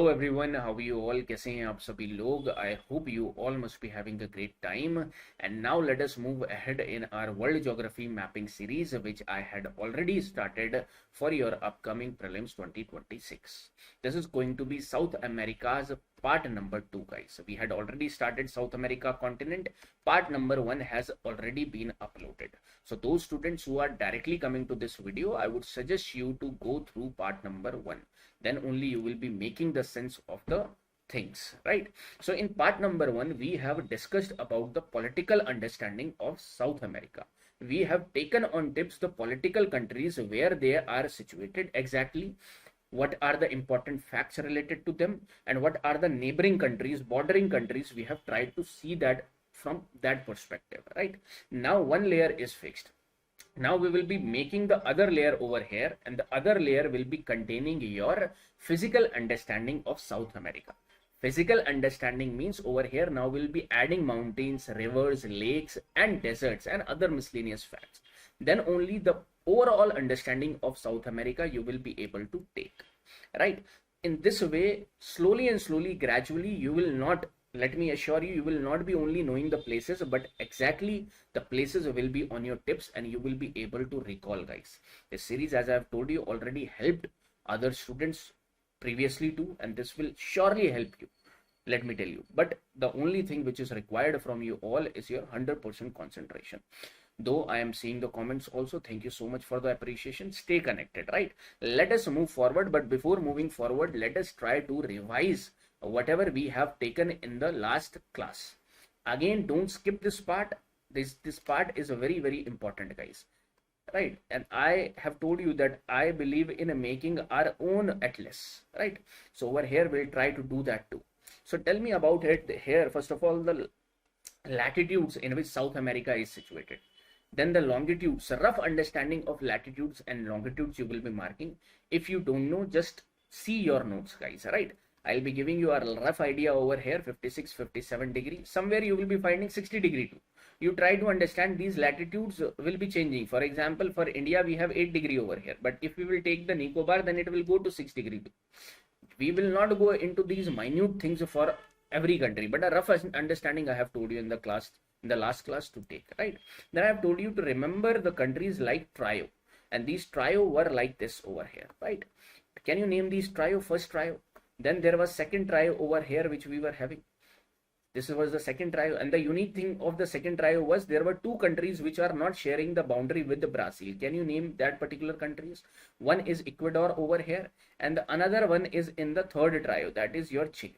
Hello everyone, how are you all? कैसे हैं आप सभी लोग? I hope you all must be having a great time. And now let us move ahead in our World Geography Mapping series, which I had already started for your upcoming Prelims 2026. This is going to be South America's part number 2, guys. We had already started South America continent. Part number 1 has already been uploaded. So those students who are directly coming to this video, I would suggest you to go through part number 1. Then only you will be making the sense of the things, right? So in part number 1, we have discussed about the political understanding of South America. We have taken on tips the political countries where they are situated exactly, what are the important facts related to them, and what are the neighboring countries, bordering countries. We have tried to see that from that perspective, right? Now one layer is fixed. Now we will be making the other layer over here, and the other layer will be containing your physical understanding of South America. Physical understanding means over here now we'll be adding mountains, rivers, lakes and deserts and other miscellaneous facts. Then only the overall understanding of South America you will be able to take, right? In this way, slowly and slowly, gradually, you will not, let me assure you, you will not be only knowing the places, but exactly the places will be on your tips and you will be able to recall, guys. This series, as I have told you, already helped other students previously too, and this will surely help you, let me tell you. But the only thing which is required from you all is your 100% concentration. Though I am seeing the comments also, thank you so much for the appreciation. Stay connected, right? Let us move forward, but before moving forward, let us try to revise whatever we have taken in the last class. Again, don't skip this part. This part is very, very important, guys, right? And I have told you that I believe in making our own atlas, right? So over here we'll try to do that too. So tell me about it here. First of all, the latitudes in which South America is situated. Then the longitudes, a rough understanding of latitudes and longitudes you will be marking. If you don't know, just see your notes, guys, right? I'll be giving you a rough idea over here, 56, 57 degree. Somewhere you will be finding 60 degree too. You try to understand these latitudes will be changing. For example, for India, we have 8 degree over here. But if we will take the Nicobar, then it will go to 6 degree too. We will not go into these minute things for every country, but a rough understanding I have told you in the class, in the last class to take, right? Then I have told you to remember the countries like trio, and these trio were like this over here, right? Can you name these trio? First trio. Then there was second trio over here which we were having. This was the second trio, and the unique thing of the second trio was there were two countries which are not sharing the boundary with the Brazil. Can you name that particular countries? One is Ecuador over here, and the another one is in the third trio, that is your Chile.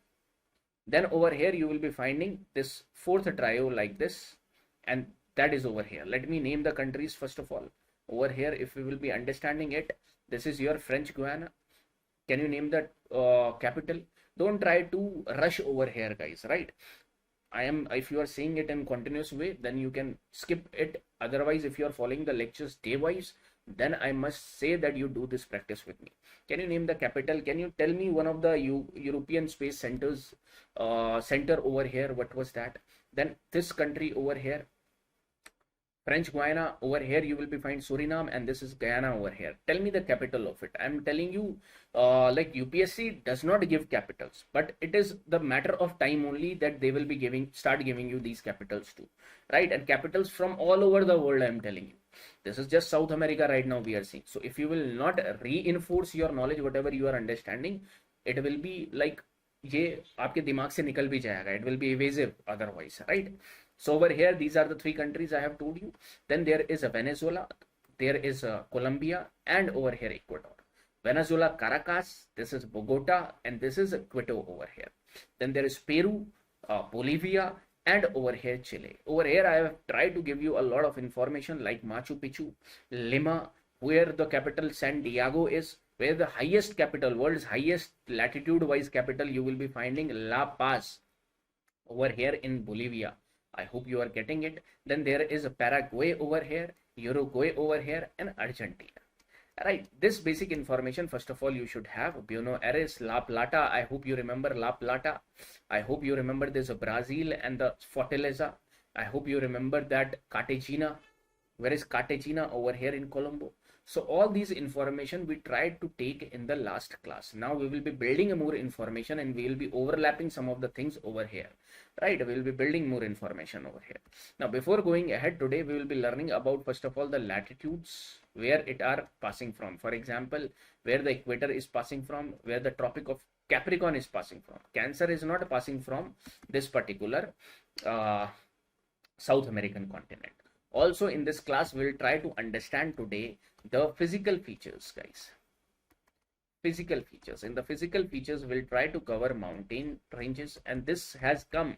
Then over here you will be finding this fourth trio like this, and that is over here. Let me name the countries first of all. Over here, if we will be understanding it, this is your French Guiana. Can you name the capital? Don't try to rush over here, guys, right? If you are seeing it in continuous way, then you can skip it. Otherwise, if you are following the lectures day wise, then I must say that you do this practice with me. Can you name the capital? Can you tell me one of the European space centers center over here? What was that? Then this country over here, French Guiana. Over here you will be find Suriname, and this is Guyana over here. Tell me the capital of it. I'm telling you, like UPSC does not give capitals, but it is the matter of time only that they will be start giving you these capitals too, right? And capitals from all over the world, I'm telling you. This is just South America right now we are seeing. So if you will not reinforce your knowledge, whatever you are understanding, it will be like ये आपके दिमाग से निकल भी जाएगा. It will be evasive otherwise, right? So over here, these are the three countries I have told you. Then there is a Venezuela, there is a Colombia, and over here Ecuador. Venezuela, Caracas, this is Bogota, and this is Quito over here. Then there is Peru, Bolivia, and over here Chile. Over here I have tried to give you a lot of information like Machu Picchu, Lima, where the capital San Diego is, where the highest capital, world's highest latitude wise capital, you will be finding La Paz over here in Bolivia. I hope you are getting it. Then there is a Paraguay over here, Uruguay over here, and Argentina. Right, this basic information first of all you should have. Buenos Aires, La Plata, I hope you remember La Plata. I hope you remember this Brazil and the Fortaleza. I hope you remember that Cartagena. Where is Cartagena? Over here in Colombo. So all these information we tried to take in the last class. Now we will be building more information and we will be overlapping some of the things over here, right? We will be building more information over here. Now before going ahead, today we will be learning about first of all the latitudes, where it are passing from. For example, where the equator is passing from, where the Tropic of Capricorn is passing from. Cancer is not passing from this particular South American continent. Also in this class we will try to understand today the physical features, guys. Physical features. In the physical features we'll try to cover mountain ranges, and this has come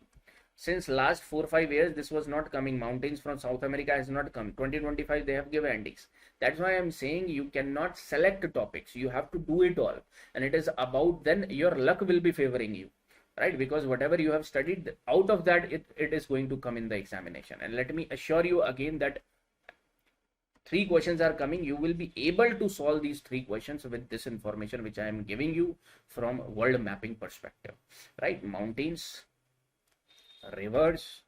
since last 4-5 years. This was not coming. Mountains from South America has not come. 2025 they have given Andes. That's why I'm saying you cannot select topics, you have to do it all, and it is about, then your luck will be favoring you, right? Because whatever you have studied, out of that it is going to come in the examination. And let me assure you again that 3 questions are coming. You will be able to solve these 3 questions with this information which I am giving you from world mapping perspective, right? Mountains, rivers,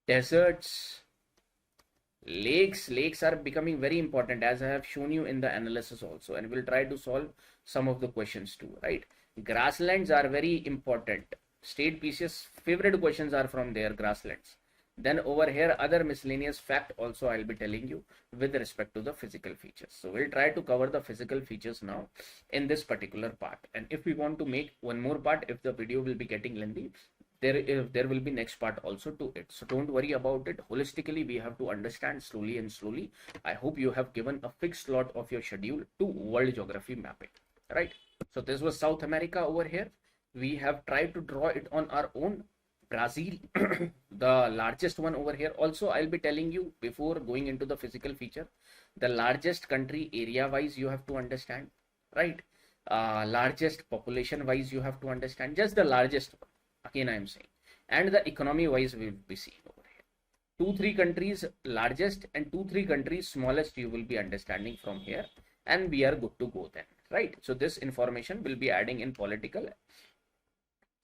deserts, lakes are becoming very important, as I have shown you in the analysis also, and we'll try to solve some of the questions too, right? Grasslands are very important. State PCS favorite questions are from there, grasslands. Then over here other miscellaneous fact also I'll be telling you with respect to the physical features. So we'll try to cover the physical features now in this particular part, and if we want to make one more part, if the video will be getting lengthy, there will be next part also to it. So don't worry about it. Holistically we have to understand slowly and slowly. I hope you have given a fixed slot of your schedule to world geography mapping, right? So this was South America over here. We have tried to draw it on our own. Brazil, the largest one over here. Also I'll be telling you before going into the physical feature, the largest country area wise you have to understand, right? Largest population wise you have to understand, just the largest one, again I am saying, and the economy wise we will be seeing over here. 2-3 countries largest and 2-3 countries smallest you will be understanding from here, and we are good to go then, right? So this information will be adding in political,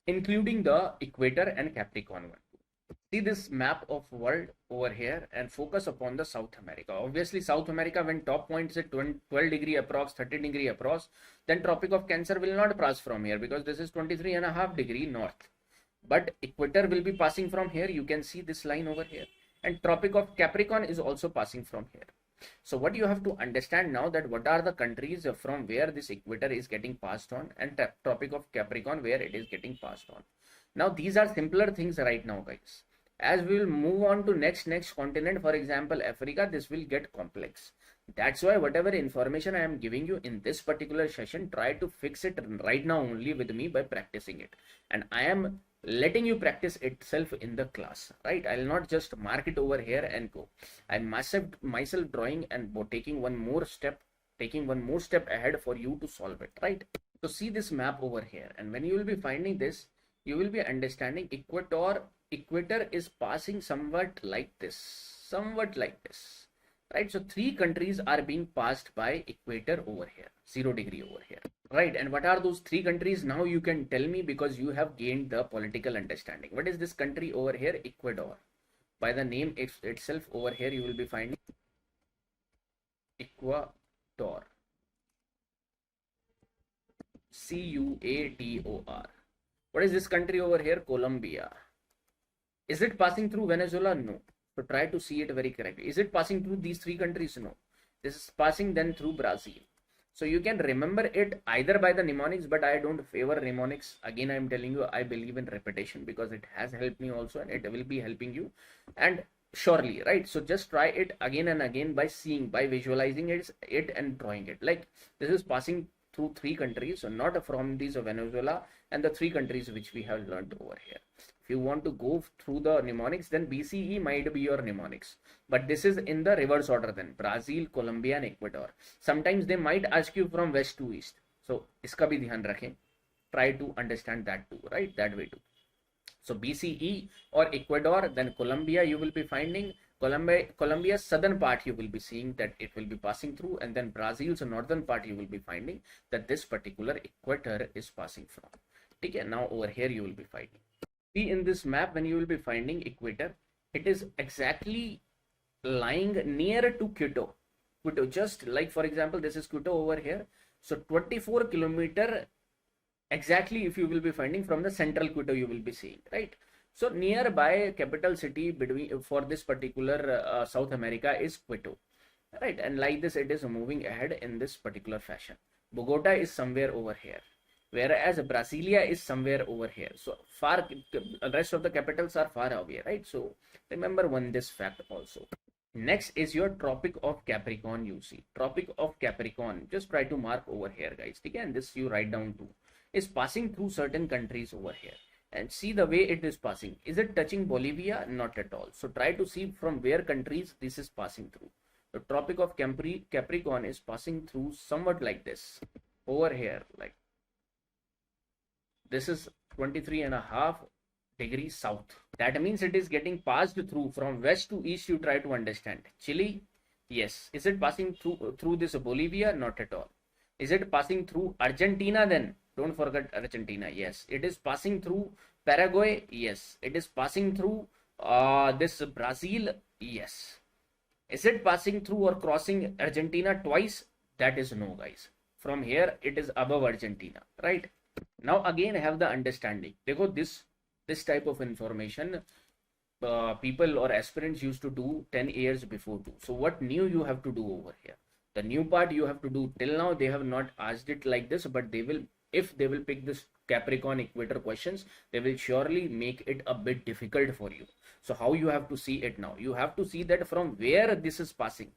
including the equator and Capricorn one. See this map of world over here and focus upon the South America. Obviously South America, when top point is at 12 degree approx, 13 degree approx, then Tropic of Cancer will not pass from here because this is 23.5 degree north. But equator will be passing from here. You can see this line over here, and Tropic of Capricorn is also passing from here. So what you have to understand now, that what are the countries from where this equator is getting passed on, and Tropic of Capricorn where it is getting passed on. Now these are simpler things right now, guys. As we will move on to next continent, for example Africa, this will get complex. That's why whatever information I am giving you in this particular session, try to fix it right now only with me by practicing it, and I am letting you practice itself in the class, right? I'll not just mark it over here and go. I'm myself drawing and taking one more step ahead for you to solve it, right? So see this map over here, and when you will be finding this, you will be understanding equator is passing somewhat like this, right? So 3 countries are being passed by equator over here, 0 degree over here, right? And what are those 3 countries? Now you can tell me, because you have gained the political understanding. What is this country over here? Ecuador. By the name itself over here you will be finding Ecuador, Cuator. What is this country over here? Colombia. Is it passing through Venezuela? No. So try to see it very correctly. Is it passing through these 3 countries? No. This is passing then through Brazil. So you can remember it either by the mnemonics, but I don't favor mnemonics. Again, I am telling you, I believe in repetition because it has helped me also, and it will be helping you, and surely, right? So just try it again and again by seeing, by visualizing it and drawing it. Like this is passing through 3 countries, so not from these Venezuela and the 3 countries which we have learned over here. If you want to go through the mnemonics, then BCE might be your mnemonics, but this is in the reverse order then: Brazil, Colombia and Ecuador. Sometimes they might ask you from west to east, so iska bhi dhyan rakhein. Try to understand that too, right? That way too. So BCE or Ecuador, then Colombia you will be finding. Colombia's southern part you will be seeing that it will be passing through, and then Brazil's northern part you will be finding that this particular equator is passing from. Okay, now over here you will be finding. See in this map, when you will be finding equator, it is exactly lying near to Quito. Quito, just like for example, this is Quito over here. So 24 kilometer exactly, if you will be finding from the central Quito, you will be seeing, right? So nearby capital city between for this particular South America is Quito, right? And like this, it is moving ahead in this particular fashion. Bogota is somewhere over here, whereas Brasilia is somewhere over here. So far, rest of the capitals are far away, right? So remember one this fact also. Next is your Tropic of Capricorn. You see Tropic of Capricorn, just try to mark over here, guys. Again, this you write down too, is passing through certain countries over here, and see the way it is passing. Is it touching Bolivia? Not at all. So try to see from where countries this is passing through. The Tropic of Capricorn is passing through somewhat like this over here, like this is 23.5 degrees south. That means it is getting passed through from west to east. You try to understand. Chile, yes. Is it passing through this Bolivia? Not at all. Is it passing through Argentina? Then don't forget Argentina. Yes. It is passing through Paraguay. Yes. It is passing through this Brazil. Yes. Is it passing through or crossing Argentina twice? That is no, guys. From here it is above Argentina, right? Now again have the understanding. देखो this type of information people or aspirants used to do 10 years before too. So what new you have to do over here? The new part you have to do. Till now they have not asked it like this, but they will, if they will pick this Capricorn equator questions, they will surely make it a bit difficult for you. So how you have to see it now? You have to see that from where this is passing.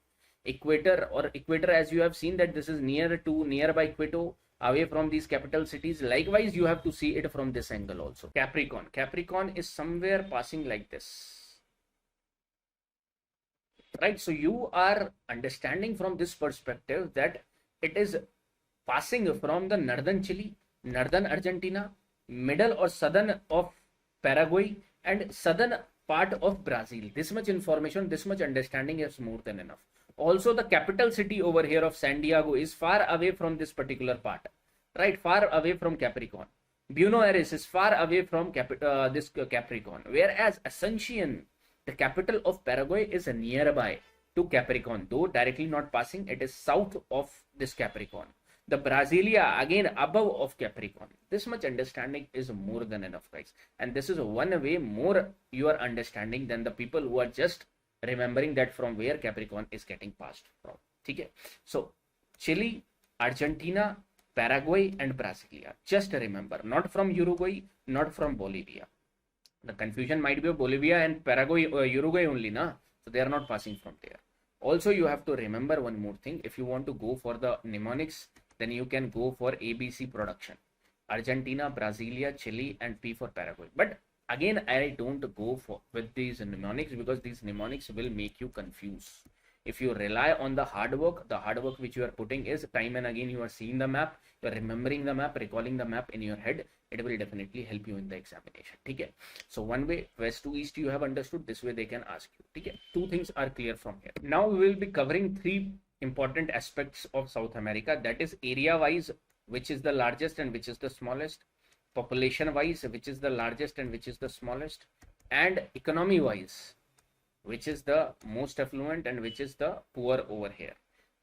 Equator, or equator, as you have seen that this is nearby Quito, away from these capital cities. Likewise, you have to see it from this angle also. Capricorn is somewhere passing like this, right? So you are understanding from this perspective that it is passing from the northern Chile, northern Argentina, middle or southern of Paraguay, and southern part of Brazil. This much information, this much understanding is more than enough. Also, the capital city over here of San Diego is far away from this particular part, right? Far away from Capricorn. Buenos Aires is far away from this Capricorn, whereas Asuncion, the capital of Paraguay, is nearby to Capricorn, though directly not passing. It is south of this Capricorn. The Brasilia again above of Capricorn. This much understanding is more than enough, guys, and this is one way more you are understanding than the people who are just remembering that from where Capricorn is getting passed from. Okay, so Chile, Argentina, Paraguay and Brasilia. Just remember, not from Uruguay, not from Bolivia. The confusion might be of Bolivia and Paraguay or Uruguay only, na? So they are not passing from there. Also, you have to remember one more thing. If you want to go for the mnemonics, then you can go for ABC production. Argentina, Brasilia, Chile and P for Paraguay. But again, I don't go for with these mnemonics because these mnemonics will make you confused. If you rely on the hard work which you are putting is time and again you are seeing the map, you are remembering the map, recalling the map in your head, it will definitely help you in the examination. Okay, so one way, west to east you have understood, this way they can ask you. Okay, two things are clear from here. Now we will be covering three important aspects of South America, that is area wise, which is the largest and which is the smallest, population wise, which is the largest and which is the smallest, and economy wise, which is the most affluent and which is the poor over here.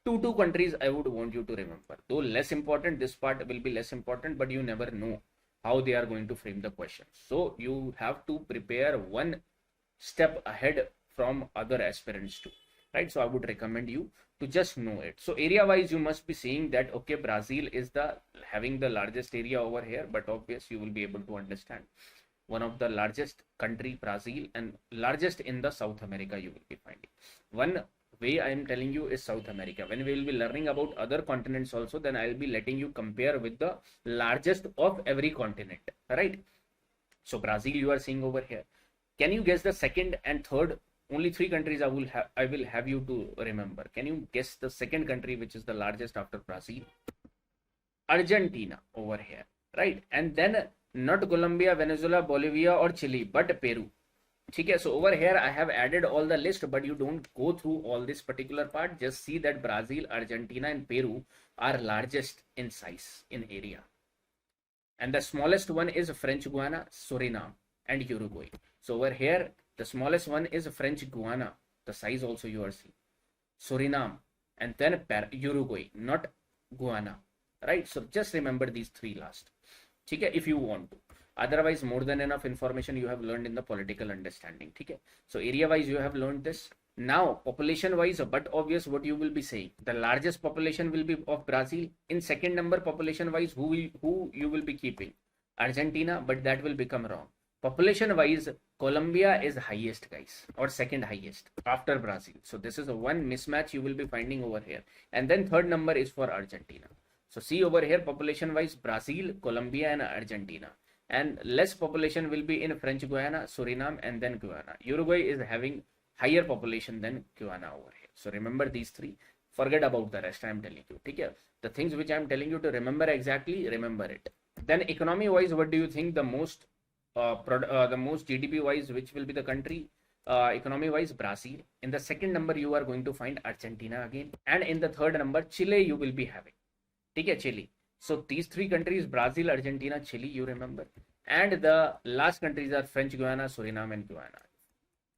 Two countries I would want you to remember, though less important, this part will be less important, but you never know how they are going to frame the question. So you have to prepare one step ahead from other aspirants too, right? So I would recommend you to just know it. So area wise you must be seeing that okay, Brazil is the having the largest area over here, but obviously you will be able to understand one of the largest country, Brazil, and largest in the South America you will be finding. One way I am telling you is South America. When we will be learning about other continents also, then I will be letting you compare with the largest of every continent, right? So Brazil you are seeing over here. Can you guess the second and third? Only three countries I will have you to remember. Can you guess the second country which is the largest after Brazil? Argentina over here, right? And then not Colombia, Venezuela, Bolivia or Chile, but Peru. Okay, so over here I have added all the list, but you don't go through all this particular part. Just see that Brazil, Argentina and Peru are largest in size, in area. And the smallest one is French Guiana, Suriname and Uruguay. So over here, the smallest one is French Guiana. The size also you are seeing. Suriname, and then Uruguay, not Guyana, right? So just remember these three last. Okay, if you want to. Otherwise, more than enough information you have learned in the political understanding. Okay, so area wise you have learned this. Now population wise, but obvious what you will be saying. The largest population will be of Brazil. In second number population wise, who you will be keeping? Argentina, but that will become wrong. Population wise, Colombia is highest, guys, or second highest after Brazil. So this is a one mismatch you will be finding over here. And then third number is for Argentina. So see over here, population wise, Brazil, Colombia and Argentina. And less population will be in French Guiana, Suriname and then Guyana. Uruguay is having higher population than Guyana over here. So remember these three. Forget about the rest I am telling you. Okay? The things which I am telling you to remember exactly, remember it. Then economy wise, what do you think the most GDP wise, which will be the country? Economy wise, Brazil. In the second number, you are going to find Argentina again. And in the third number, Chile you will be having. Okay, Chile. So these three countries, Brazil, Argentina, Chile, you remember. And the last countries are French Guiana, Suriname and Guyana.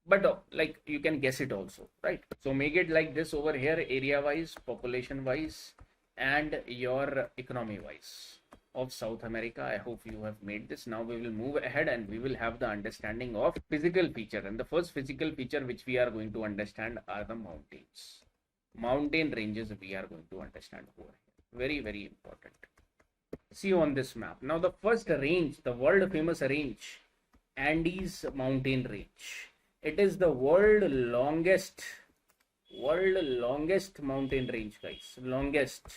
But like you can guess it also, right? So make it like this over here, area wise, population wise, and your economy wise of South America. I hope you have made this. Now we will move ahead and we will have the understanding of physical feature. And the first physical feature which we are going to understand are the mountains. Mountain ranges we are going to understand over here. Very, very important. See on this map. Now the first range, the world famous range, Andes mountain range. It is the world longest mountain range, guys. Longest,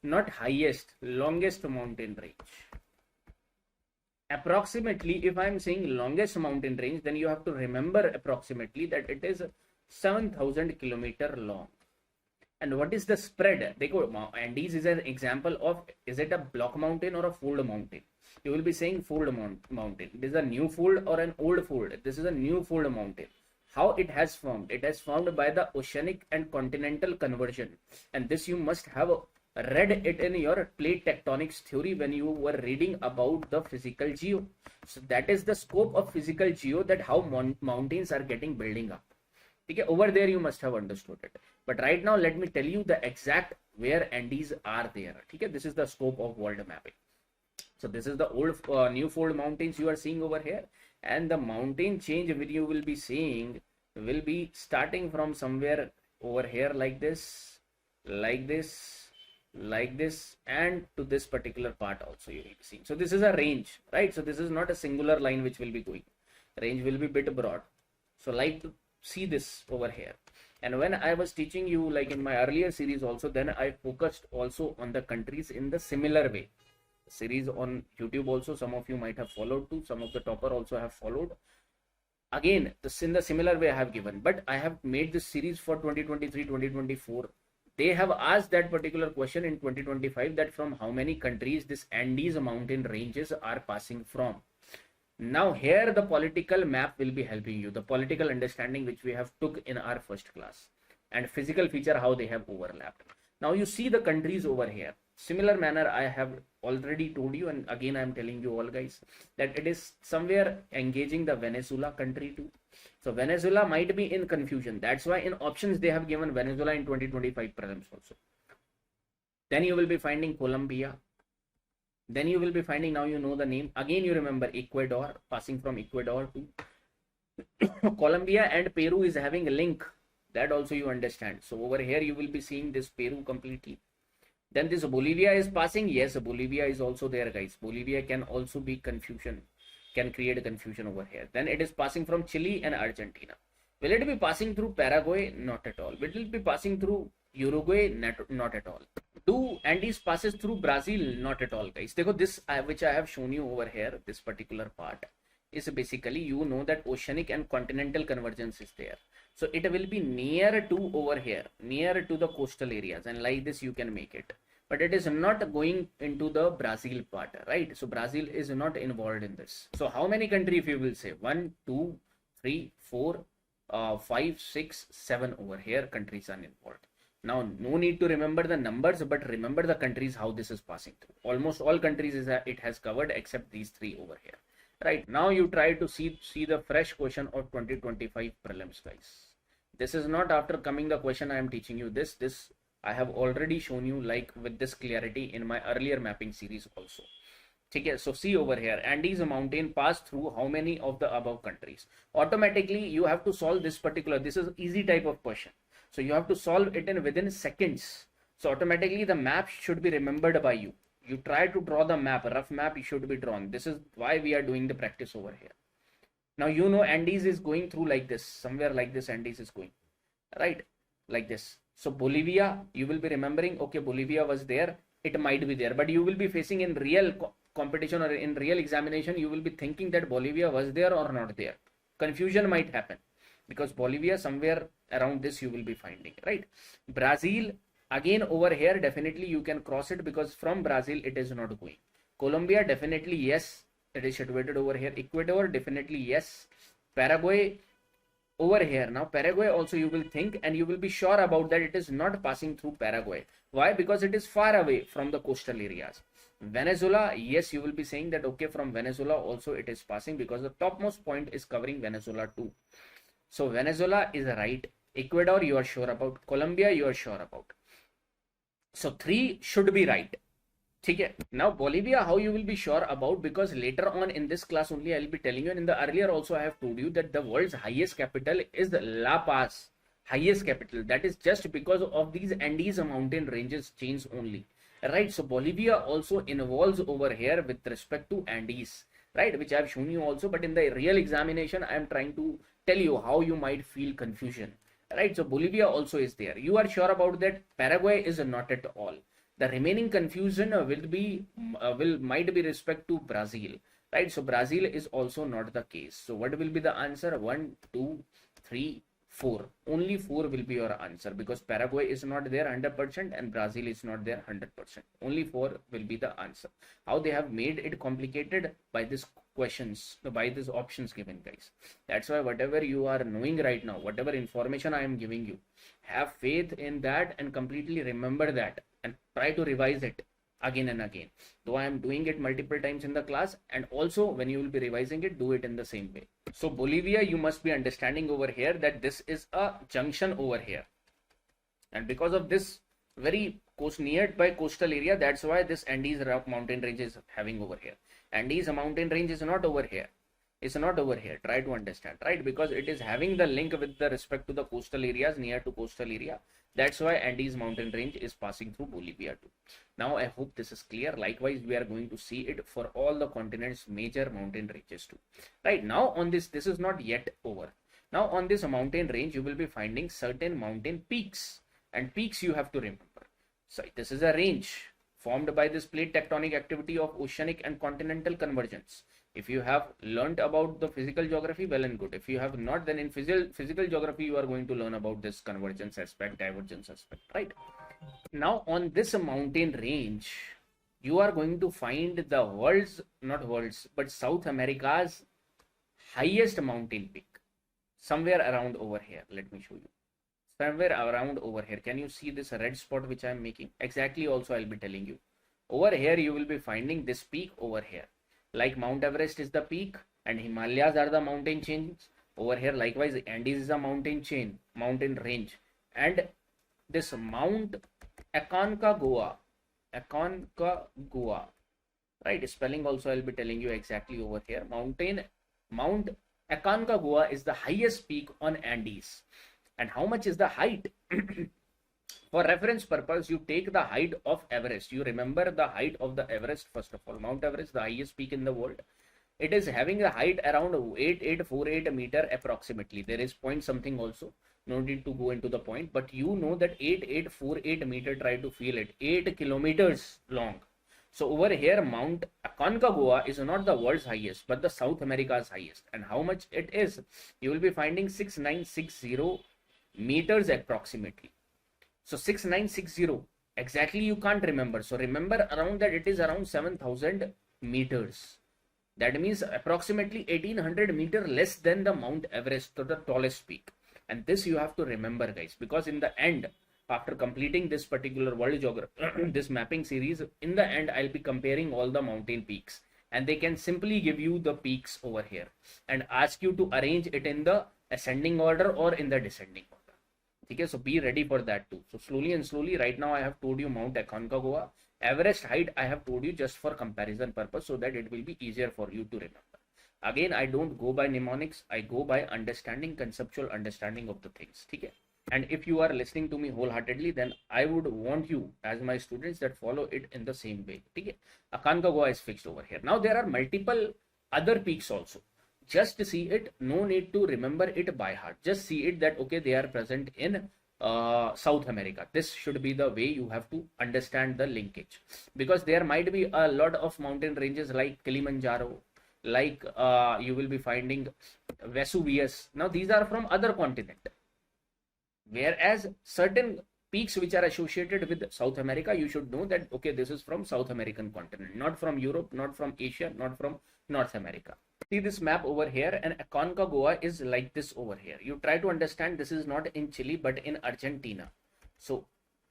not highest, longest mountain range. Approximately, if I am saying longest mountain range, then you have to remember approximately that it is 7,000 kilometer long. And what is the spread? Andes is an example of, is it a block mountain or a fold mountain? You will be saying fold mountain. This is a new fold or an old fold. This is a new fold mountain. How it has formed? It has formed by the oceanic and continental conversion. And this you must have read it in your plate tectonics theory when you were reading about the physical geo. So that is the scope of physical geo, that how mountains are getting building up. Okay, over there you must have understood it. But right now let me tell you the exact where Andes are there. Okay, this is the scope of world mapping. So this is the old new fold mountains you are seeing over here, and the mountain change which you will be seeing will be starting from somewhere over here like this, like this, like this, and to this particular part also you will be seeing. So this is a range, right? So this is not a singular line which will be going. Range will be bit broad. So like to see this over here. And when I was teaching you, like in my earlier series also, then I focused also on the countries in the similar way. Series on YouTube also, some of you might have followed too, some of the topper also have followed. Again, this in the similar way I have given, but I have made this series for 2023, 2024. They have asked that particular question in 2025, that from how many countries this Andes mountain ranges are passing from. Now here the political map will be helping you, the political understanding which we have took in our first class, and physical feature how they have overlapped. Now you see the countries over here. Similar manner I have already told you, and again I am telling you all guys, that it is somewhere engaging the Venezuela country too. So Venezuela might be in confusion. That's why in options they have given Venezuela in 2025 prelims also. Then you will be finding Colombia. Then you will be finding, now you know the name. Again you remember Ecuador, passing from Ecuador to Colombia, and Peru is having a link. That also you understand. So over here you will be seeing this Peru completely. Then this Bolivia is passing. Yes, Bolivia is also there, guys. Bolivia can also be confusion, can create a confusion over here. Then it is passing from Chile and Argentina. Will it be passing through Paraguay? Not at all. Will it be passing through Uruguay? Not at all. Do Andes passes through Brazil? Not at all, guys. देखो, this which I have shown you over here, this particular part is basically, you know that oceanic and continental convergence is there. So it will be near to over here, near to the coastal areas, and like this you can make it. But it is not going into the Brazil part, right? So Brazil is not involved in this. So how many countries if you will say? 1, 2, 3, 4, 5, 6, 7 over here countries are involved. Now no need to remember the numbers, but remember the countries how this is passing through. Almost all countries it has covered except these 3 over here. Right, now you try to see the fresh question of 2025 prelims, guys. This is not after coming the question I am teaching you. This I have already shown you like with this clarity in my earlier mapping series also. Okay, so see over here, Andes mountain pass through how many of the above countries? Automatically you have to solve this particular, this is easy type of question. So you have to solve it in within seconds. So automatically the map should be remembered by you. You try to draw the map, rough map should be drawn. This is why we are doing the practice over here. Now you know Andes is going through like this, somewhere like this Andes is going, right? Like this. So Bolivia, you will be remembering, okay, Bolivia was there, it might be there, but you will be facing in real competition or in real examination, you will be thinking that Bolivia was there or not there. Confusion might happen because Bolivia somewhere around this you will be finding, right? Brazil, again over here, definitely you can cross it because from Brazil it is not going. Colombia, definitely yes, it is situated over here. Ecuador, definitely yes. Paraguay, over here. Now Paraguay also you will think and you will be sure about that it is not passing through Paraguay. Why? Because it is far away from the coastal areas. Venezuela, yes, you will be saying that okay, from Venezuela also it is passing because the topmost point is covering Venezuela too. So Venezuela is right. Ecuador you are sure about. Colombia you are sure about. So 3 should be right. Okay. Now Bolivia, how you will be sure about, because later on in this class only I will be telling you, and in the earlier also I have told you that the world's highest capital is La Paz, highest capital. That is just because of these Andes mountain ranges chains only, right? So Bolivia also involves over here with respect to Andes, right, which I have shown you also, but in the real examination I am trying to tell you how you might feel confusion, right? So Bolivia also is there. You are sure about that. Paraguay is not at all. The remaining confusion might be respect to Brazil, right? So Brazil is also not the case. So what will be the answer? 1, 2, 3, 4. Only 4 will be your answer because Paraguay is not there 100% and Brazil is not there 100%. Only 4 will be the answer. How they have made it complicated by these questions, by these options given, guys. That's why whatever you are knowing right now, whatever information I am giving you, have faith in that and completely remember that and try to revise it again and again. Though I am doing it multiple times in the class, and also when you will be revising it, do it in the same way. So Bolivia, you must be understanding over here that this is a junction over here, and because of this very near by coastal area, that's why this Andes mountain range is having over here. Andes mountain range is not over here. It's not over here. Try to understand, right? Because it is having the link with the respect to the coastal areas, near to coastal area. That's why Andes mountain range is passing through Bolivia too. Now I hope this is clear. Likewise, we are going to see it for all the continents' major mountain ranges too. Right now on this is not yet over. Now on this mountain range, you will be finding certain mountain peaks, and peaks you have to remember. So this is a range formed by this plate tectonic activity of oceanic and continental convergence. If you have learnt about the physical geography, well and good. If you have not, then in physical geography, you are going to learn about this convergence aspect, divergence aspect, right? Now on this mountain range, you are going to find the but South America's highest mountain peak. Somewhere around over here. Let me show you. Somewhere around over here. Can you see this red spot which I am making? Exactly also I'll be telling you. Over here, you will be finding this peak over here. Like Mount Everest is the peak and Himalayas are the mountain chains. Over here, likewise, Andes is a mountain chain, mountain range. And this Mount Aconcagua, right? Spelling also I'll be telling you exactly over here. Mount Aconcagua is the highest peak on Andes. And how much is the height? For reference purpose, you take the height of Everest. You remember the height of the Everest first of all. Mount Everest, the highest peak in the world. It is having a height around 8848 meter approximately. There is point something also. No need to go into the point, but you know that 8848 meter, try to feel it, 8 kilometers long. So over here, Mount Aconcagua is not the world's highest, but the South America's highest. And how much it is? You will be finding 6960 meters approximately. So 6960 exactly you can't remember. So remember around that it is around 7000 meters. That means approximately 1800 meter less than the Mount Everest, the tallest peak. And this you have to remember, guys, because in the end, after completing this particular world geography, this mapping series, in the end, I'll be comparing all the mountain peaks, and they can simply give you the peaks over here and ask you to arrange it in the ascending order or in the descending order. Okay, so be ready for that too. So slowly and slowly, right now I have told you Mount Aconcagua. Everest height I have told you just for comparison purpose, so that it will be easier for you to remember. Again, I don't go by mnemonics, I go by understanding, conceptual understanding of the things. Okay. And if you are listening to me wholeheartedly, then I would want you as my students that follow it in the same way. Okay. Aconcagua is fixed over here. Now there are multiple other peaks also. Just see it, no need to remember it by heart. Just see it that okay, they are present in South America. This should be the way you have to understand the linkage, because there might be a lot of mountain ranges like Kilimanjaro, like you will be finding Vesuvius. Now these are from other continent, whereas certain peaks which are associated with South America, you should know that okay, this is from South American continent, not from Europe, not from Asia, not from North America. See this map over here, and Aconcagua is like this over here. You try to understand this is not in Chile but in Argentina. So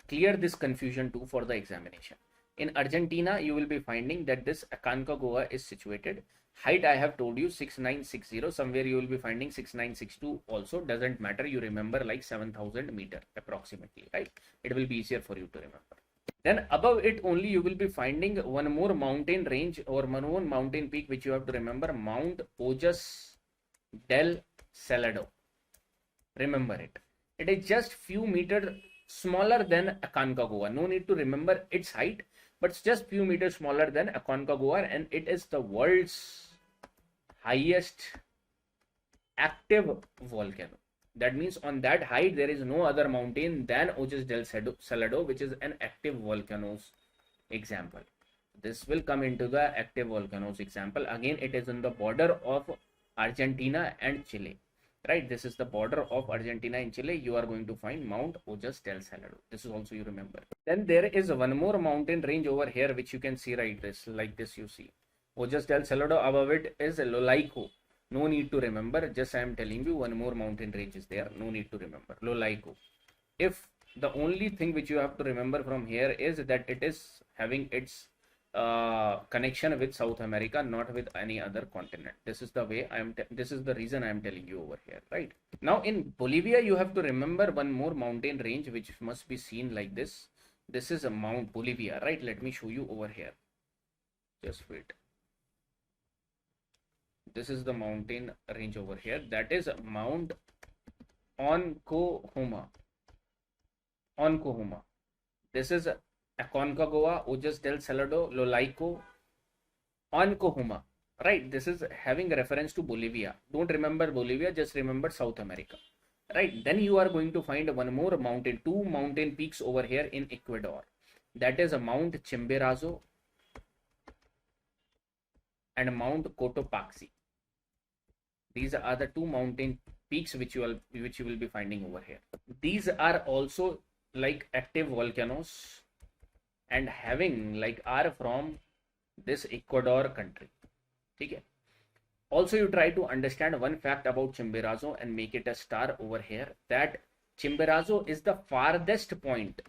clear this confusion too for the examination. In Argentina, you will be finding that this Aconcagua is situated. Height I have told you 6960. Somewhere you will be finding 6962 also. Doesn't matter. You remember like 7000 meter approximately, right? It will be easier for you to remember. Then above it only you will be finding one more mountain range or one more mountain peak which you have to remember, Mount Ojos del Salado. Remember it. It is just few meters smaller than Aconcagua. No need to remember its height, but it's just few meters smaller than Aconcagua, and it is the world's highest active volcano. That means on that height there is no other mountain than Ojos del Salado, which is an active volcanoes example. This will come into the active volcanoes example. Again, it is on the border of Argentina and Chile. Right, this is the border of Argentina and Chile. You are going to find Mount Ojos del Salado. This is also you remember. Then there is one more mountain range over here which you can see right this, like this you see. Ojos del Salado, above it is Lolaico. No need to remember, just I am telling you one more mountain range is there. No need to remember. Lolaico. If the only thing which you have to remember from here is that it is having its connection with South America, not with any other continent. This is the way this is the reason I am telling you over here, right? Now in Bolivia, you have to remember one more mountain range which must be seen like this. This is a Mount Bolivia, right? Let me show you over here. Just wait. This is the mountain range over here. That is Mount Oncohoma. Oncohoma. This is Aconcagua, Ojos del Salado, Lolaico, Oncohoma. Right, this is having reference to Bolivia. Don't remember Bolivia, just remember South America. Right, then you are going to find one more mountain, two mountain peaks over here in Ecuador. That is a Mount Chimborazo and Mount Cotopaxi. These are the two mountain peaks which you will be finding over here. These are also like active volcanoes and having like are from this Ecuador country. Okay. Also, you try to understand one fact about Chimborazo and make it a star over here, that Chimborazo is the farthest point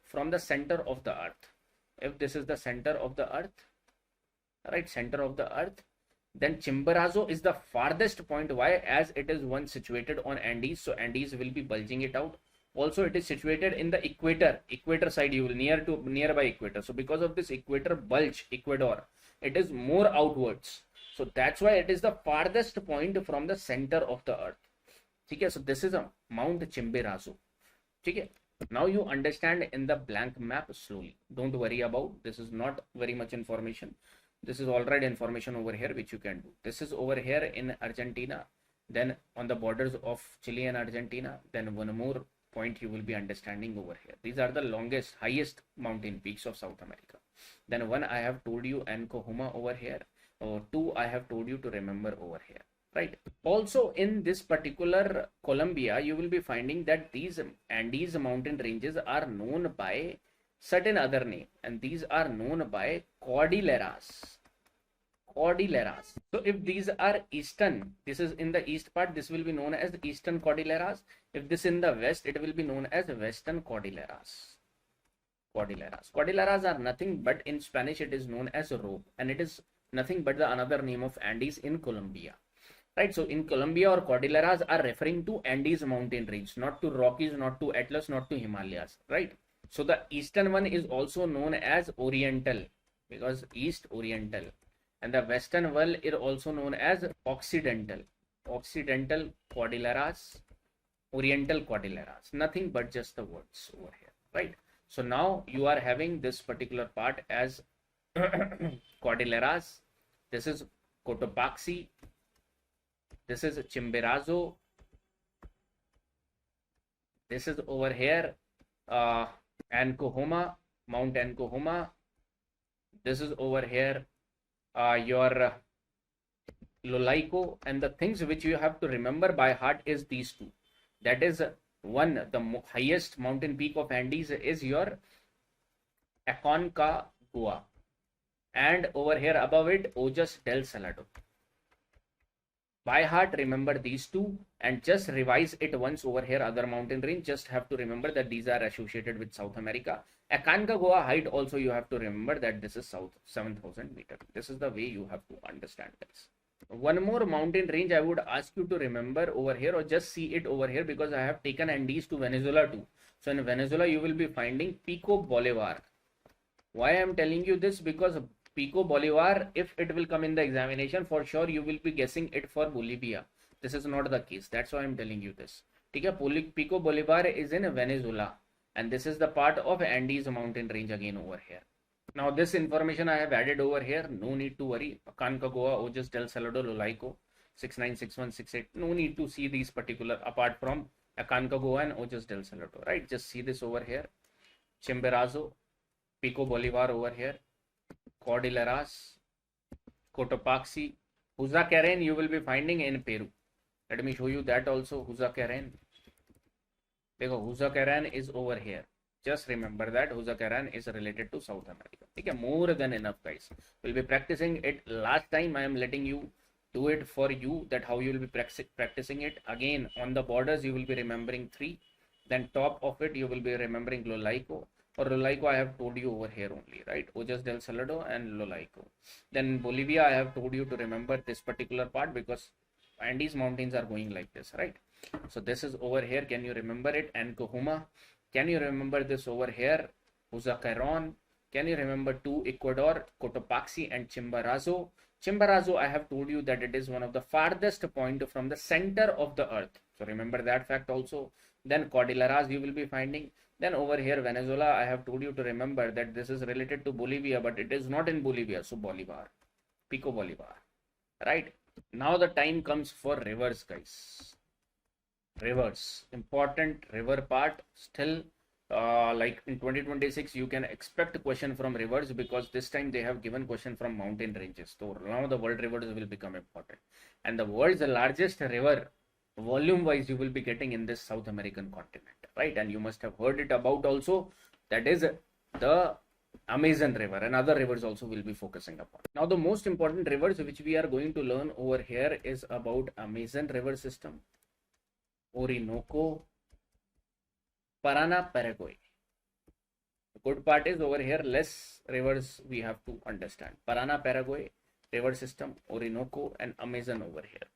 from the center of the earth. If this is the center of the earth, right, center of the earth, then Chimborazo is the farthest point. Why? As it is one situated on Andes, so Andes will be bulging it out. Also, it is situated in the equator side. You will nearby equator. So because of this equator bulge, Ecuador, it is more outwards. So that's why it is the farthest point from the center of the earth. Okay, so this is a Mount Chimborazo. Okay, now you understand in the blank map slowly. Don't worry about this is not very much information. This is already information over here which you can do. This is over here in Argentina, then on the borders of Chile and Argentina, then one more point you will be understanding over here. These are the longest, highest mountain peaks of South America. Then one I have told you Oncohoma over here, or two I have told you to remember over here, right? Also in this particular Colombia, you will be finding that these Andes mountain ranges are known by certain other name, and these are known by cordilleras. So if these are eastern, this is in the east part, this will be known as the eastern cordilleras. If this in the west, it will be known as western cordilleras. Cordilleras are nothing but in Spanish it is known as rope, and it is nothing but the another name of Andes in Colombia. right? So in Colombia or Cordilleras are referring to Andes mountain range, not to Rockies, not to Atlas, not to Himalayas, right? So the eastern one is also known as Oriental, because East Oriental, and the western one is also known as Occidental. Occidental Cordilleras, Oriental Cordilleras, nothing but just the words over here, right? So now you are having this particular part as Cordilleras. This is Cotopaxi. This is Chimborazo. This is over here Ancojoma, Mount Ancojoma. This is over here your Lolaico, and the things which you have to remember by heart is these two. That is one, the highest mountain peak of Andes is your Aconcagua, and over here above it Ojos del Salado. By heart remember these two and just revise it once over here. Other mountain range, just have to remember that these are associated with South America. Aconcagua height also you have to remember that this is south 7,000 meter. This is the way you have to understand this. One more mountain range I would ask you to remember over here, or just see it over here, because I have taken Andes to Venezuela too. So in Venezuela you will be finding Pico Bolivar. Why I am telling you this? Because Pico Bolivar, if it will come in the examination, for sure you will be guessing it for Bolivia. This is not the case. That's why I am telling you this. Pico Bolivar is in Venezuela, and this is the part of Andes mountain range again over here. Now this information I have added over here. No need to worry. Aconcagua, Ojos del Salado, Lolaico, 696168. No need to see these particular apart from Aconcagua and Ojos del Salado, right? Just see this over here. Chimborazo, Pico Bolivar over here. Cordilleras, Cotopaxi, Huzacarén you will be finding in Peru. Let me show you that also. Huzacarén. Huzacarén is over here. Just remember that Huzacarén is related to South America. Okay, more than enough, guys. We'll be practicing it. Last time I am letting you do it for you, that how you will be practicing it. Again, on the borders you will be remembering 3. Then top of it you will be remembering Lolaico. For Lolaico, I have told you over here only, right? Ojos del Salado and Lolaico. Then Bolivia, I have told you to remember this particular part, because Andes mountains are going like this, right? So this is over here. Can you remember it? Ancojoma. Can you remember this over here? Huzacarén. Can you remember 2 Ecuador, Cotopaxi and Chimborazo? Chimborazo, I have told you that it is one of the farthest point from the center of the earth. So remember that fact also. Then Cordilleras you will be finding. Then over here Venezuela, I have told you to remember that this is related to Bolivia, but it is not in Bolivia. So Bolivar, Pico Bolivar, right? Now the time comes for rivers, guys. Rivers, important river part. Still like in 2026 you can expect a question from rivers, because this time they have given question from mountain ranges. So now the world rivers will become important, and the world's largest river volume wise you will be getting in this South American continent, right? And you must have heard it about also, that is the Amazon river, and other rivers also will be focusing upon. Now the most important rivers which we are going to learn over here is about Amazon river system, Orinoco, Parana, Paraguay. The good part is over here less rivers we have to understand. Parana, Paraguay river system, Orinoco and Amazon over here.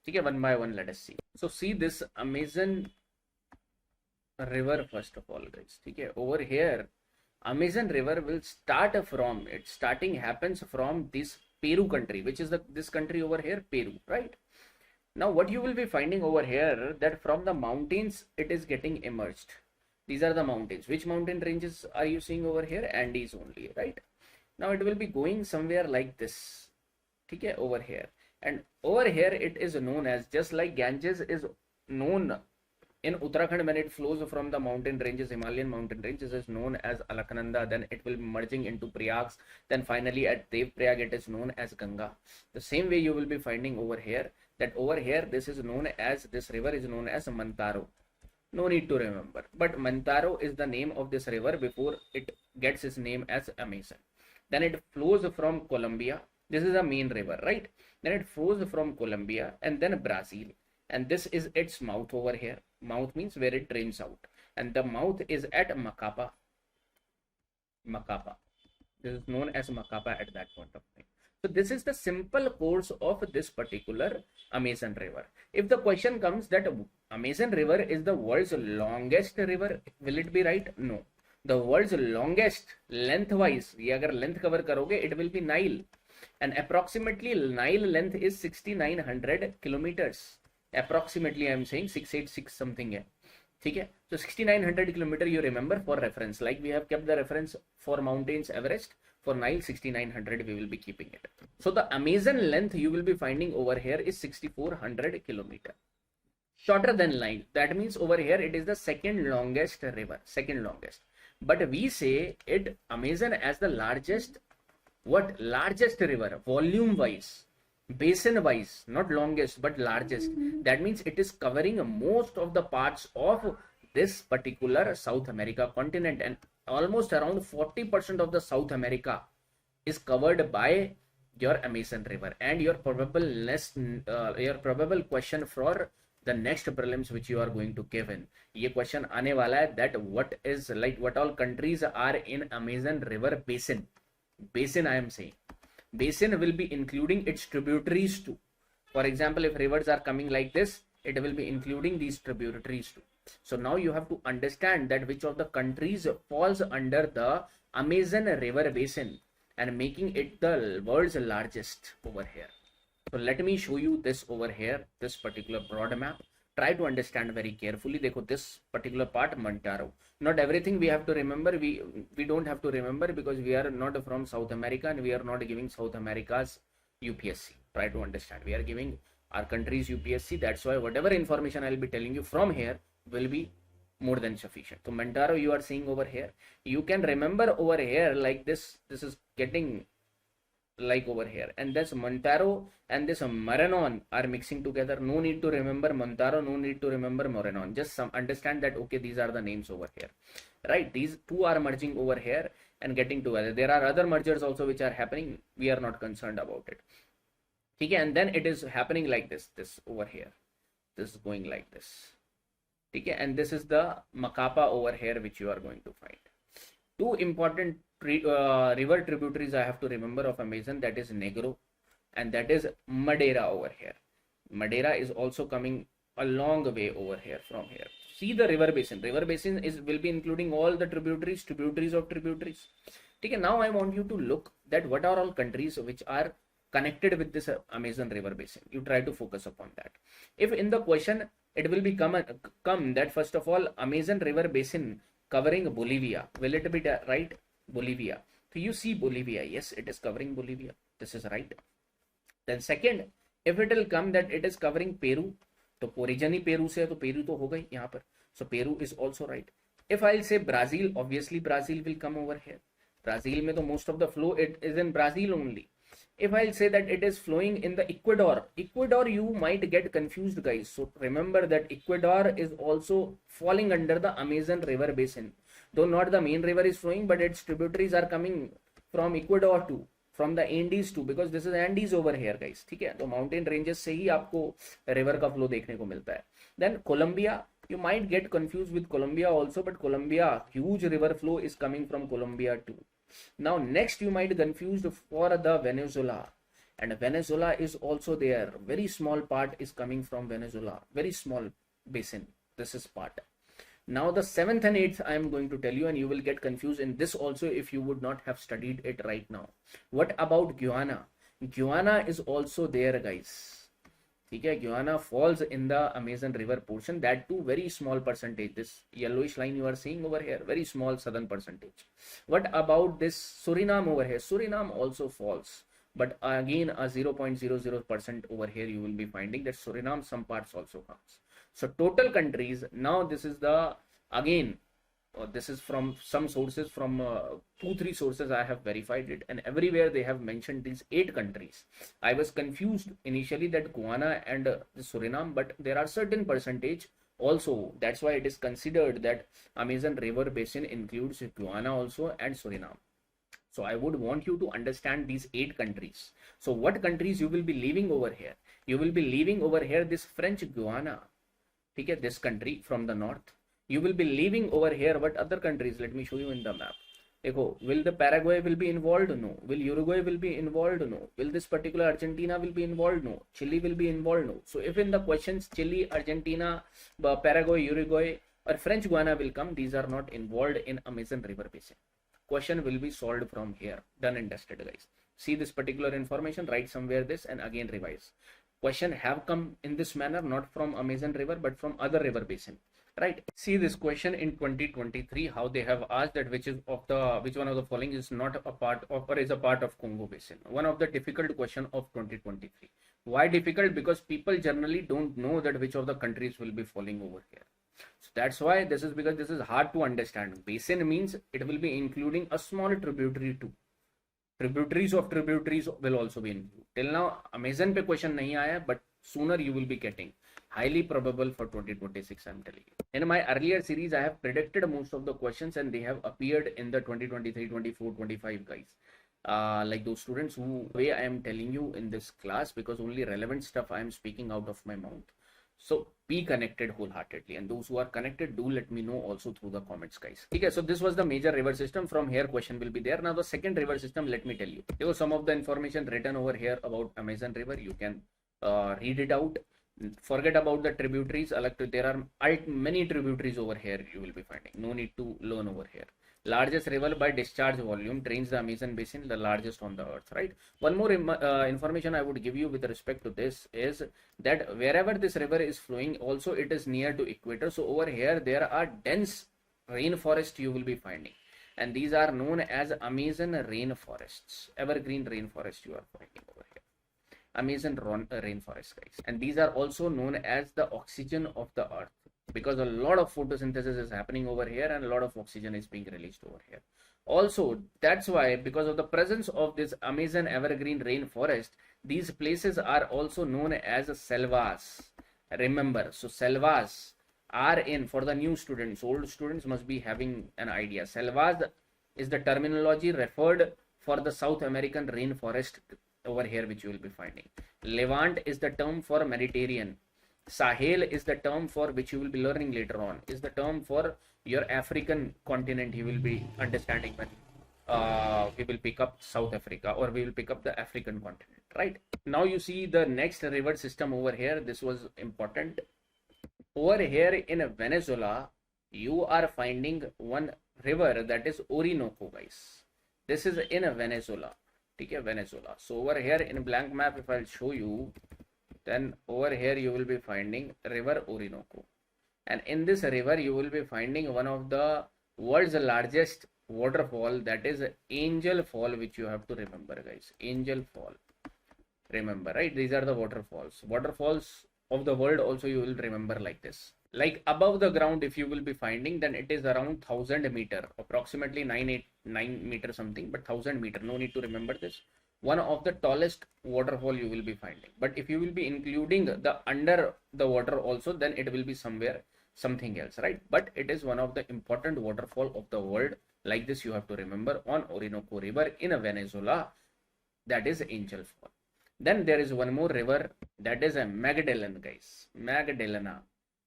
Okay, one by one let us see. So see this Amazon river first of all, guys. Okay, over here Amazon river will start from, its starting happens from this Peru country, which is this country over here, Peru, right? Now what you will be finding over here, that from the mountains it is getting emerged. These are the mountains. Which mountain ranges are you seeing over here? Andes only, right? Now it will be going somewhere like this. Okay, over here. And over here it is known as, just like Ganges is known in Uttarakhand when it flows from the mountain ranges, Himalayan mountain ranges, is known as Alaknanda. Then it will be merging into Prayags. Then finally at Devprayag it is known as Ganga. The same way you will be finding over here, that over here this is known as, this river is known as Mantaro. No need to remember, but Mantaro is the name of this river before it gets its name as Amazon. Then it flows from Colombia. This is the main river, right? Then it flows from Colombia and then Brazil. And this is its mouth over here. Mouth means where it drains out. And the mouth is at Macapa. Macapa. This is known as Macapa at that point of time. So this is the simple course of this particular Amazon River. If the question comes that Amazon River is the world's longest river, will it be right? No. The world's longest lengthwise, ये अगर length cover करोगे, it will be Nile, and approximately Nile length is 6900 kilometers. Approximately I am saying 686 something है, ठीक है? So 6900 kilometer you remember for reference, like we have kept the reference for mountains Everest. For Nile 6900 we will be keeping it. So the Amazon length you will be finding over here is 6400 kilometer. Shorter than Nile. That means over here it is the second longest river. Second longest. But we say it Amazon as the largest, what? Largest river, volume wise, basin wise, not longest but largest. That means it is covering most of the parts of this particular South America continent, and almost around 40% of the South America is covered by your Amazon River. And your probable question for the next prelims which you are going to give in, ये question आने वाला है that what is like what all countries are in Amazon River basin. Basin I am saying. Basin will be including its tributaries too. For example, if rivers are coming like this, it will be including these tributaries too. So now you have to understand that which of the countries falls under the Amazon River basin and making it the world's largest over here. So let me show you this over here, this particular broad map. Try to understand very carefully. Dekho, this particular part, Montaro. Not everything we have to remember. We don't have to remember because we are not from South America and we are not giving South America's UPSC. Try to understand. We are giving our country's UPSC. That's why whatever information I will be telling you from here will be more than sufficient. So Montaro you are seeing over here. You can remember over here like this. This is getting like over here, and this Montaro and this Morenon are mixing together. No need to remember Montaro, no need to remember Morenon. Just understand that okay, these are the names over here, right? These two are merging over here and getting together. There are other mergers also which are happening. We are not concerned about it. Okay, and then it is happening like this. This over here, this is going like this. Okay, and this is the Macapa over here which you are going to find. Two important river tributaries I have to remember of Amazon, that is Negro and that is Madeira over here. Madeira is also coming a long way over here from here. See the river basin. River basin will be including all the tributaries of tributaries. Okay, now I want you to look that what are all countries which are connected with this Amazon river basin. You try to focus upon that. If in the question it will be come that first of all Amazon river basin covering Bolivia, will it be right? Bolivia. So you see Bolivia, yes, it is covering Bolivia. This is right. Then second, if it will come that it is covering Peru, तो origin ही Peru से है, तो Peru तो हो गई यहाँ पर. So Peru is also right. If I'll say Brazil, obviously Brazil will come over here. Brazil में तो most of the flow it is in Brazil only. If I'll say that it is flowing in the Ecuador, you might get confused guys. So remember that Ecuador is also falling under the Amazon river basin. Though not the main river is flowing, but its tributaries are coming from Ecuador too, from the Andes too, because this is Andes over here guys. ठीक है, तो mountain ranges से ही आपको river का flow देखने को मिलता है. Then Colombia, you might get confused with Colombia also, but Colombia, huge river flow is coming from Colombia too. Now next you might confused for the Venezuela, and Venezuela is also there. Very small part is coming from Venezuela, very small basin. This is part. Now the 7th and 8th I am going to tell you, and you will get confused in this also if you would not have studied it right now. What about Guyana? Guyana is also there guys. Okay, Guyana falls in the Amazon river portion, that too very small percentage. This yellowish line you are seeing over here, very small southern percentage. What about this Suriname over here? Suriname also falls, but again a 0.00% over here you will be finding that Suriname some parts also comes. So total countries, now this is the again this is from some sources, from 2-3 sources I have verified it, and everywhere they have mentioned these 8 countries. I was confused initially that Guyana and Suriname, but there are certain percentage also. That's why it is considered that Amazon river basin includes Guyana also and Suriname. So I would want you to understand these 8 countries. So what countries you will be leaving over here? You will be leaving over here this French Guyana. Okay, this country from the north. You will be leaving over here what other countries? Let me show you in the map. Echo, will the Paraguay will be involved? No. Will Uruguay will be involved? No. Will this particular Argentina will be involved? No. Chile will be involved? No. So if in the questions Chile, Argentina, Paraguay, Uruguay or French Guiana will come, these are not involved in Amazon River Basin. Question will be solved from here. Done and dusted, guys. See this particular information, write somewhere this and again revise. Question have come in this manner, not from Amazon River, but from other river basin. Right. See this question in 2023, how they have asked that which one of the following is not a part of or is a part of Congo Basin. One of the difficult question of 2023. Why difficult? Because people generally don't know that which of the countries will be falling over here. So that's why this is, because this is hard to understand. Basin means it will be including a small tributary too. Tributaries of tributaries will also be included. Till now Amazon pe question nahi aaya, but sooner you will be getting. Highly probable for 2026, I'm telling you. In my earlier series, I have predicted most of the questions and they have appeared in the 2023, 24, 25 guys. Like those students who way I am telling you in this class, because only relevant stuff I am speaking out of my mouth. So be connected wholeheartedly, and those who are connected, do let me know also through the comments, guys. Okay, so this was the major river system. From here question will be there. Now the second river system, let me tell you. There was some of the information written over here about Amazon River. You can read it out. Forget about the tributaries. There are many tributaries over here you will be finding. No need to learn over here. Largest river by discharge volume drains the Amazon basin, the largest on the earth, right? One more information I would give you with respect to this is that wherever this river is flowing, also it is near to equator. So over here there are dense rainforest you will be finding, and these are known as Amazon rainforests, evergreen rainforest you are finding over here. Amazon rainforest, guys, and these are also known as the oxygen of the earth, because a lot of photosynthesis is happening over here and a lot of oxygen is being released over here. Also, that's why, because of the presence of this Amazon evergreen rainforest, these places are also known as selvas. Remember, so selvas are in, for the new students, old students must be having an idea. Selvas is the terminology referred for the South American rainforest over here, which you will be finding. Levant is the term for Mediterranean. Sahel is the term for which you will be learning later on, is the term for your African continent. You will be understanding when we will pick up South Africa, or we will pick up the African continent, right? Now you see the next river system over here. This was important. Over here in Venezuela, you are finding one river, that is Orinoco, guys. This is in Venezuela. Okay, Venezuela. So over here in blank map, if I'll show you, then over here you will be finding river Orinoco, and in this river you will be finding one of the world's largest waterfall, that is Angel Fall, which you have to remember, guys. Angel Fall, remember, right? These are the waterfalls of the world. Also you will remember like this. Like above the ground, if you will be finding, then it is around 1000 meter, approximately 9 meter something, but 1000 meter. No need to remember this. One of the tallest waterfall you will be finding. But if you will be including the under the water also, then it will be somewhere something else, right? But it is one of the important waterfall of the world. Like this, you have to remember, on Orinoco River in Venezuela, that is Angel Fall. Then there is one more river, that is a Magdalena, guys. Magdalena.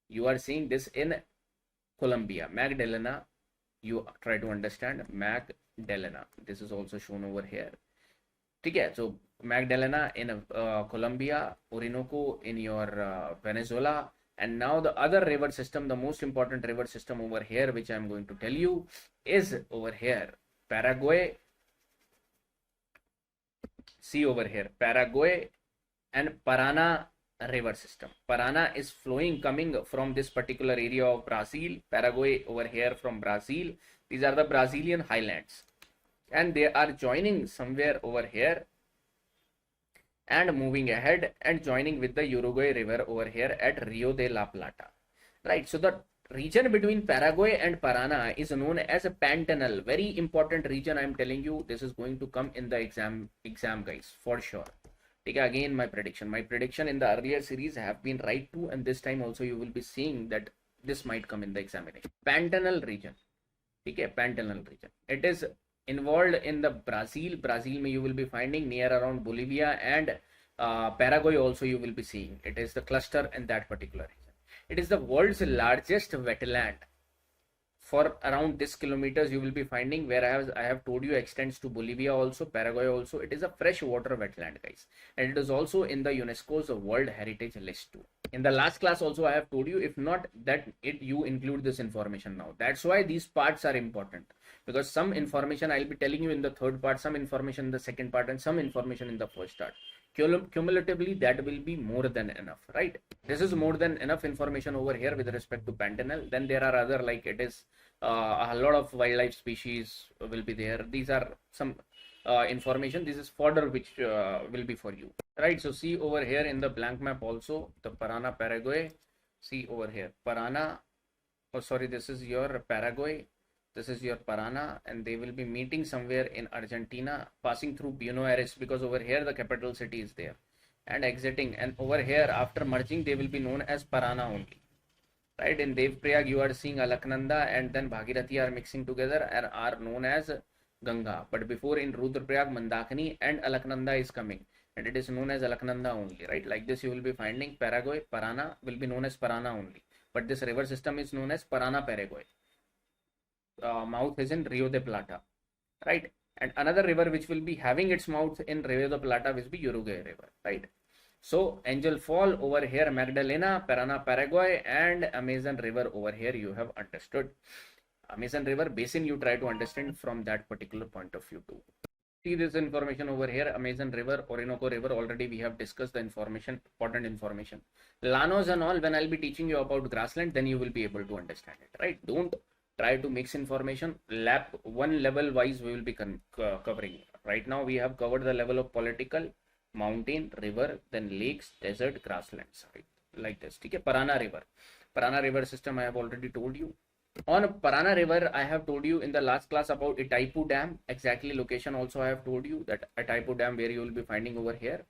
You are seeing this in Colombia. Magdalena. You try to understand Magdalena. This is also shown over here. Okay, so Magdalena in Colombia, Orinoco in your Venezuela, and now the other river system, the most important river system over here, which I am going to tell you, is over here, Paraguay. See over here, Paraguay and Paran river system. Paran is flowing, coming from this particular area of Brazil. Paraguay over here from Brazil. These are the Brazilian highlands, and they are joining somewhere over here and moving ahead and joining with the Uruguay river over here at Rio de la Plata, right? So the region between Paraguay and Paran is known as a Pantanal. Very important region, I am telling you. This is going to come in the exam guys, for sure. Okay, again my prediction in the earlier series have been right too, and this time also you will be seeing that this might come in the examination. Pantanal region. Okay, Pantanal region. It is involved in the Brazil you will be finding near around Bolivia, and Paraguay also you will be seeing. It is the cluster in that particular region. It is the world's largest wetland for around this kilometers you will be finding, whereas I have told you extends to Bolivia also, Paraguay also. It is a freshwater wetland, guys, and it is also in the UNESCO's World Heritage List too. In the last class also I have told you, if not that you include this information now. That's why these parts are important, because some information I'll be telling you in the third part, some information in the second part, and some information in the first part. Cumulatively that will be more than enough, right? This is more than enough information over here with respect to Pantanal. Then there are other, like it is a lot of wildlife species will be there. These are some information. This is fodder which will be for you, right? So see over here in the blank map also, the Parana, Paraguay. See over here, Parana, oh sorry, this is your Paraguay, this is your Parana, and they will be meeting somewhere in Argentina, passing through Buenos Aires, because over here the capital city is there, and exiting, and over here after merging they will be known as Parana only, right? In Devprayag you are seeing Alaknanda and then Bhagirathi are mixing together and are known as Ganga, but before in Rudraprayag Mandakini and Alaknanda is coming, and it is known as Alaknanda only, right? Like this you will be finding Paraguay, Parana will be known as Parana only, but this river system is known as Parana Paraguay. Mouth is in Rio de Plata, right? And another river which will be having its mouth in Rio de Plata will be Uruguay River, right? So Angel Fall over here, Magdalena, Parana, Paraguay, and Amazon River over here you have understood. Amazon River basin you try to understand from that particular point of view too. See this information over here, Amazon River, Orinoco River, already we have discussed the information, important information. Llanos and all, when I'll be teaching you about grassland, then you will be able to understand it, right? Don't try to mix information. One level wise we will be covering. Right now we have covered the level of political, mountain, river, then lakes, desert, grasslands, right? Like this. Okay, Parana River system I have already told you. On Parana River, I have told you in the last class about Itaipu Dam. Exactly location also I have told you, that Itaipu Dam where you will be finding over here.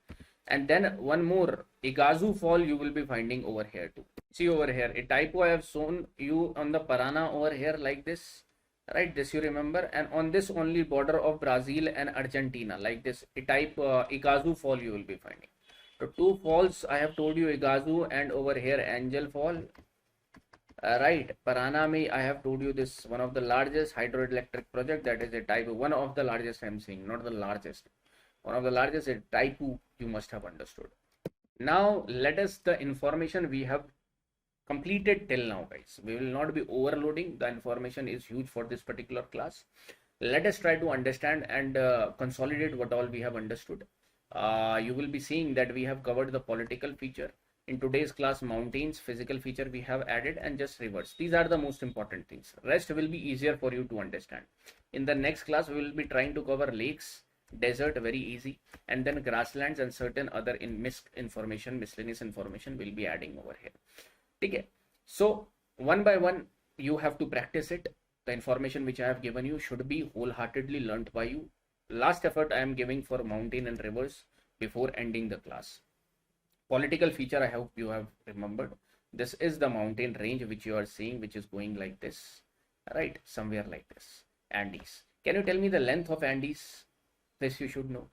And then one more, Iguazu Fall you will be finding over here too. See over here, Itaipu I have shown you on the Parana over here like this, right? This you remember. And on this only border of Brazil and Argentina, like this, Iguazu Fall you will be finding. So two falls I have told you, Iguazu and over here Angel Fall. Right, Parana me I have told you this, one of the largest hydroelectric project, that is Itaipu, one of the largest I am saying, not the largest, one of the largest. Itaipu you must have understood. Now let us, the information we have completed till now, guys, we will not be overloading. The information is huge for this particular class. Let us try to understand and consolidate what all we have understood. You will be seeing that we have covered the political feature. In today's class, mountains, physical feature we have added, and just rivers. These are the most important things. Rest will be easier for you to understand. In the next class, we will be trying to cover lakes, desert, very easy, and then grasslands and certain other miscellaneous information will be adding over here. Okay. So one by one, you have to practice it. The information which I have given you should be wholeheartedly learnt by you. Last effort I am giving for mountain and rivers before ending the class. Political feature I hope you have remembered. This is the mountain range which you are seeing, which is going like this, right? Somewhere like this, Andes. Can you tell me the length of Andes? This you should know,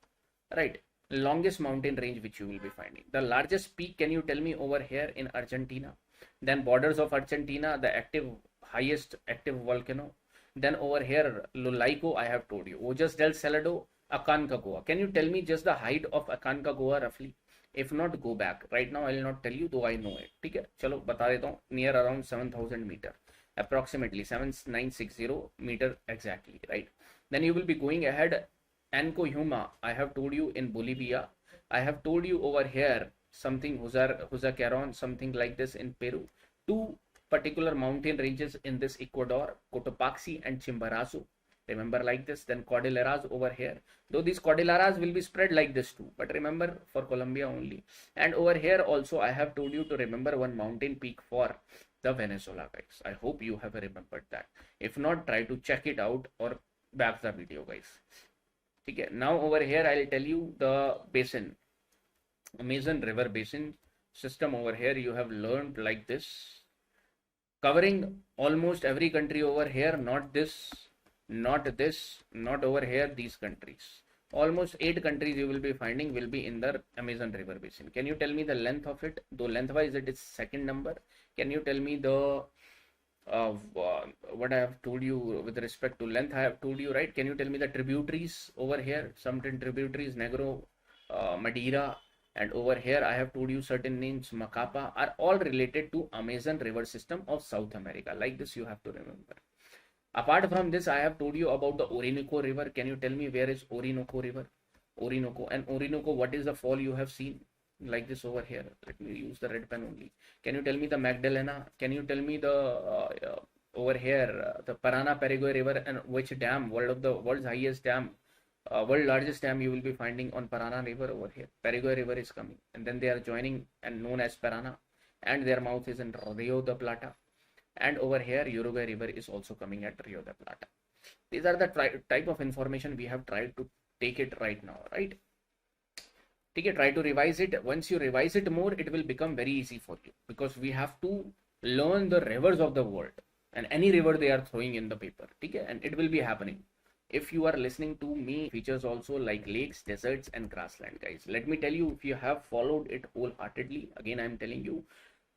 right? Longest mountain range which you will be finding. The largest peak, can you tell me over here in Argentina? Then borders of Argentina, the highest active volcano. Then over here, Lulaico, I have told you. Ojos del Salado, Aconcagua. Can you tell me just the height of Aconcagua roughly? If not, go back. Right now I will not tell you, though I know it. Okay, chalo bata deta hu. Near around 7,000 meter, approximately 7960 meter exactly, right? Then you will be going ahead. Ancojuma, I have told you in Bolivia. I have told you over here something Huzacaron, something like this in Peru. Two particular mountain ranges in this Ecuador, Cotopaxi and Chimborazo. Remember like this. Then Cordilleras over here, though these Cordilleras will be spread like this too, but remember for Colombia only. And over here also I have told you to remember one mountain peak for the Venezuela, guys. I hope you have remembered that. If not, try to check it out or back the video, guys. Okay, now over here I'll tell you the basin, Amazon River Basin system. Over here you have learned like this, covering almost every country over here, not this, not over here, these countries. Almost 8 countries you will be finding will be in the Amazon River Basin. Can you tell me the length of it? Though lengthwise it is second number. Can you tell me the what I have told you with respect to length, I have told you, right? Can you tell me the tributaries over here? Some tributaries, Negro, Madeira, and over here I have told you certain names, Macapa, are all related to Amazon river system of South America. Like this, you have to remember. Apart from this, I have told you about the Orinoco River. Can you tell me where is Orinoco River? Orinoco. And Orinoco, what is the fall you have seen? Like this over here. Let me use the red pen only. Can you tell me the Magdalena? Can you tell me the over here the Parana Paraguay River, and which dam? World's highest dam, world largest dam you will be finding on Parana River over here. Paraguay River is coming, and then they are joining and known as Parana, and their mouth is in Rio de Plata. And over here Uruguay River is also coming at Rio de Plata. These are the type of information we have tried to take it right now, right? Okay, try to revise it. Once you revise it more, it will become very easy for you, because we have to learn the rivers of the world and any river they are throwing in the paper. Okay, and it will be happening if you are listening to me. Features also like lakes, deserts, and grassland, guys. Let me tell you, if you have followed it wholeheartedly, again I'm telling you,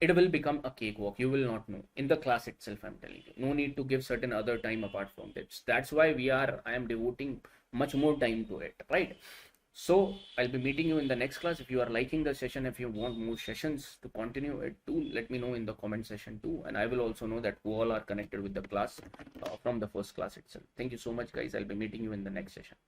it will become a cakewalk. You will not know in the class itself. I'm telling you, no need to give certain other time apart from this. That's why I am devoting much more time to it, right? So I'll be meeting you in the next class. If you are liking the session, if you want more sessions to continue it too, let me know in the comment section too, and I will also know that who all are connected with the class from the first class itself. Thank you so much, guys. I'll be meeting you in the next session.